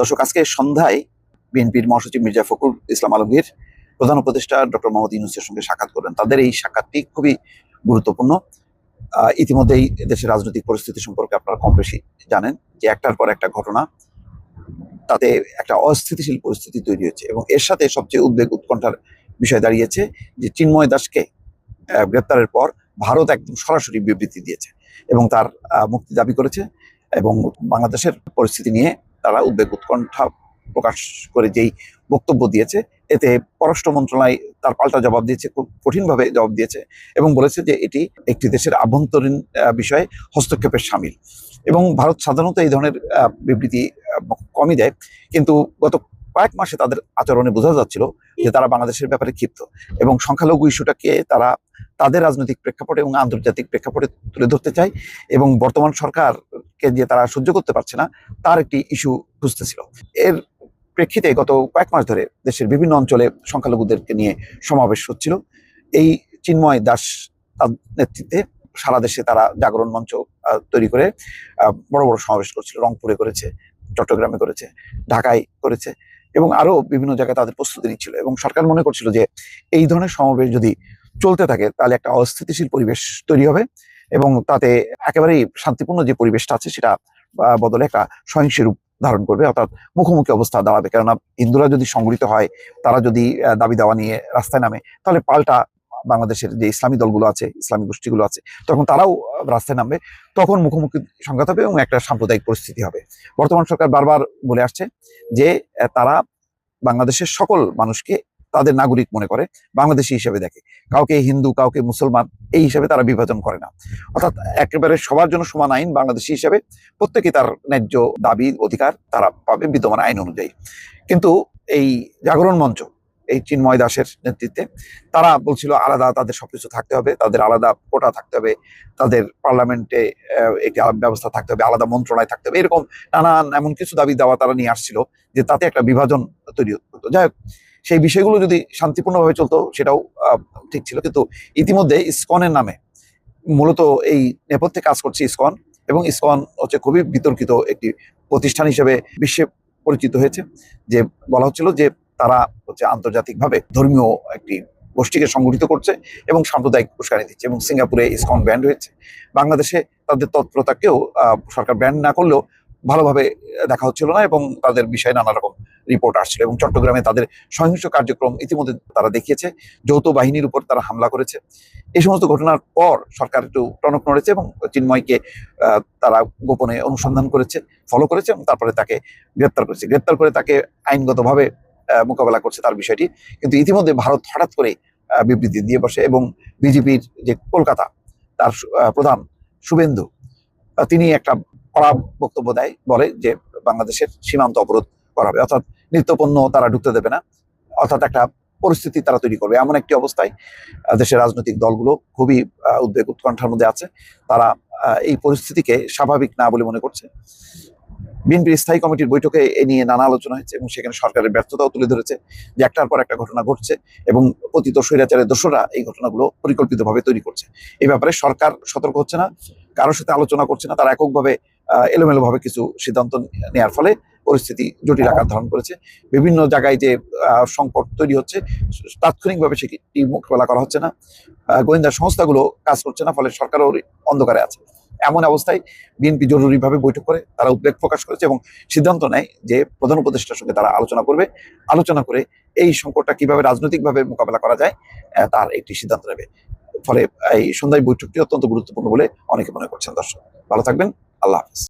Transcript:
দর্শক, আজকে সন্ধ্যায় বিএনপির মহাসচিব মির্জা ফখরুল ইসলাম আলমগীর প্রধান উপদেষ্টা ডক্টর মোহাম্মদ ইউনূসের সঙ্গে সাক্ষাৎ করবেন। তাদের এই সাক্ষাৎটি খুবই গুরুত্বপূর্ণ। ইতিমধ্যেই দেশের রাজনৈতিক পরিস্থিতি সম্পর্কে আপনারা কম বেশি জানেন যে একটার পর একটা ঘটনা, তাতে একটা অস্থিতিশীল পরিস্থিতি তৈরি হয়েছে এবং এর সাথে সবচেয়ে উদ্বেগ উৎকণ্ঠার বিষয় দাঁড়িয়েছে যে চিন্ময় দাসকে গ্রেপ্তারের পর ভারত একদম সরাসরি বিবৃতি দিয়েছে এবং তার মুক্তি দাবি করেছে এবং বাংলাদেশের পরিস্থিতি নিয়ে তারা উদ্বেগ উৎকণ্ঠা প্রকাশ করে যেই বক্তব্য দিয়েছে, এতে পররাষ্ট্র মন্ত্রণালয় তার পাল্টা জবাব দিয়েছে, খুব কঠিনভাবে জবাব দিয়েছে এবং বলেছে যে এটি একটি দেশের আভ্যন্তরীণ বিষয়ে হস্তক্ষেপের শামিল। এবং ভারত সাধারণত এই ধরনের বিবৃতি কমই দেয়, কিন্তু গত কয়েক মাসে তাদের আচরণে বোঝা যাচ্ছিল যে তারা বাংলাদেশের ব্যাপারে ক্ষিপ্ত এবং সংখ্যালঘু ইস্যুটাকে তারা তাদের রাজনৈতিক প্রেক্ষাপটে এবং আন্তর্জাতিক প্রেক্ষাপটে তুলে ধরতে চায় এবং বর্তমান সরকারকে যে তারা সহ্য করতে পারছে না তার একটি ইস্যু খুঁজতেছিল। এর প্রেক্ষিতে গত কয়েক মাস ধরে দেশের বিভিন্ন অঞ্চলে সংখ্যালঘুদেরকে নিয়ে সমাবেশ হচ্ছিল। এই চিন্ময় দাস তার নেতৃত্বে সারা দেশে তারা জাগরণ মঞ্চ তৈরি করে বড় বড় সমাবেশ করছিল। রংপুরে করেছে, চট্টগ্রামে করেছে, ঢাকায় করেছে এবং আরো বিভিন্ন জায়গায় তাদের প্রস্তুতি নিচ্ছিল এবং সরকার মনে করছিল যে এই ধরনের সমাবেশ যদি চলতে থাকে তাহলে একটা অস্থিতিশীল পরিবেশ তৈরি হবে এবং তাতে একেবারেই শান্তিপূর্ণ যে পরিবেশটা আছে সেটা বদলে একটা সহিংস রূপ ধারণ করবে, অর্থাৎ মুখোমুখি অবস্থা দাঁড়াবে। কেননা হিন্দুরা যদি সংগঠিত হয়, তারা যদি দাবি দাওয়া নিয়ে রাস্তায় নামে, তাহলে পাল্টা বাংলাদেশের যে ইসলামী দলগুলো আছে, ইসলামী গোষ্ঠীগুলো আছে, তখন তারাও রাস্তায় নামবে, তখন মুখোমুখি সংঘাত হবে এবং একটা সাম্প্রদায়িক পরিস্থিতি হবে। বর্তমান সরকার বারবার বলে আসছে যে তারা বাংলাদেশের সকল মানুষকে তাদের নাগরিক মনে করে, বাংলাদেশি হিসেবে দেখে, কাউকে হিন্দু কাউকে মুসলমান এই হিসেবে তারা বিভাজন করে না। অর্থাৎ একেবারে সবার জন্য সমান আইন বাংলাদেশি হিসেবে প্রত্যেকে তার ন্যায্য দাবি অধিকার তারা পাবে বিদ্যমান আইন অনুযায়ী। কিন্তু এই জাগরণ মঞ্চ এই চিন্ময় দাসের নেতৃত্বে তারা বলছিল আলাদা তাদের সবকিছু থাকতে হবে, তাদের আলাদা কোটা থাকতে হবে, তাদের পার্লামেন্টে একটি ব্যবস্থা থাকতে হবে, আলাদা মন্ত্রণালয় থাকতে হবে, এরকম নানান এমন কিছু দাবি দাওয়া তারা নিয়ে আসছিল যে তাতে একটা বিভাজন তৈরি হতো। যাই হোক, সেই বিষয়গুলো যদি শান্তিপূর্ণভাবে চলতো সেটাও ঠিক ছিল, কিন্তু ইতিমধ্যে ইসকনের নামে মূলত এই নেপথ্যে কাজ করছে ইসকন এবং ইসকন হচ্ছে খুবই বিতর্কিত একটি প্রতিষ্ঠান হিসেবে বিশ্বে পরিচিত হয়েছে। যে বলা হচ্ছিল যে তারা হচ্ছে আন্তর্জাতিকভাবে ধর্মীয় একটি গোষ্ঠীকে সংগঠিত করছে এবং সাম্প্রদায়িক উস্কানি দিচ্ছে এবং সিঙ্গাপুরে ইসকন ব্যান্ড হয়েছে। বাংলাদেশে তাদের তৎপরতাকেও সরকার ব্যান্ড না করলেও ভালোভাবে দেখা হচ্ছিল না এবং তাদের বিষয়ে নানা রকম রিপোর্ট আসছিল এবং চট্টগ্রামে তাদের সহিংস কার্যক্রম ইতিমধ্যে তারা দেখিয়েছে, যৌথ বাহিনীর উপর তারা হামলা করেছে। এই সমস্ত ঘটনার পর সরকার একটু টনক নড়েছে এবং চিন্ময়কে তারা গোপনে অনুসন্ধান করেছে, ফলো করেছে এবং তারপরে তাকে গ্রেপ্তার করেছে। গ্রেপ্তার করে তাকে আইনগতভাবে মোকাবেলা করছে তার বিষয়টি। কিন্তু ইতিমধ্যে ভারত হঠাৎ করে বিবৃতি দিয়ে বসে এবং বিজেপির যে কলকাতা তার প্রধান শুভেন্দু তিনি একটা কড়া বক্তব্য দেয়, বলে যে বাংলাদেশের সীমান্ত অবরোধ করা হবে, অর্থাৎ নিত্যপণ্য তারা ঢুকতে দেবে না, অর্থাৎ একটা পরিস্থিতি তারা তৈরি করবে। এমন একটি অবস্থায় দেশের রাজনৈতিক দলগুলো খুবই উদ্বেগ উৎকণ্ঠার মধ্যে আছে। তারা এই পরিস্থিতিকে স্বাভাবিক না বলে মনে করছে। বিএনপির স্থায়ী কমিটির বৈঠকে এ নিয়ে নানা আলোচনা হয়েছে এবং সেখানে সরকারের ব্যর্থতাও তুলে ধরেছে যে একটার পর একটা ঘটনা ঘটছে এবং পতিত স্বৈরাচারের দোষরা এই ঘটনাগুলো পরিকল্পিতভাবে তৈরি করছে। এই ব্যাপারে সরকার সতর্ক হচ্ছে না, কারোর সাথে আলোচনা করছে না, তারা এককভাবে এলোমেলোভাবে কিছু সিদ্ধান্ত নেওয়ার ফলে পরিস্থিতি জটিল আকার ধারণ করেছে। বিভিন্ন জায়গায় যে সংকট তৈরি হচ্ছে তাৎক্ষণিকভাবে সেটি মোকাবেলা করা হচ্ছে না, গোয়েন্দা সংস্থাগুলো কাজ করছে না, ফলে সরকারও অন্ধকারে আছে। এমন অবস্থায় বিএনপি জরুরিভাবে বৈঠক করে তারা উদ্বেগ প্রকাশ করেছে এবং সিদ্ধান্ত নেয় যে প্রধান উপদেষ্টার সঙ্গে তারা আলোচনা করবে, আলোচনা করে এই সংকটটা কিভাবে রাজনৈতিকভাবে মোকাবেলা করা যায় তার একটি সিদ্ধান্ত নেবে। ফলে এই সন্ধ্যায় বৈঠকটি অত্যন্ত গুরুত্বপূর্ণ বলে অনেকে মনে করছেন। দর্শক ভালো থাকবেন, আল্লাহ হাফেজ।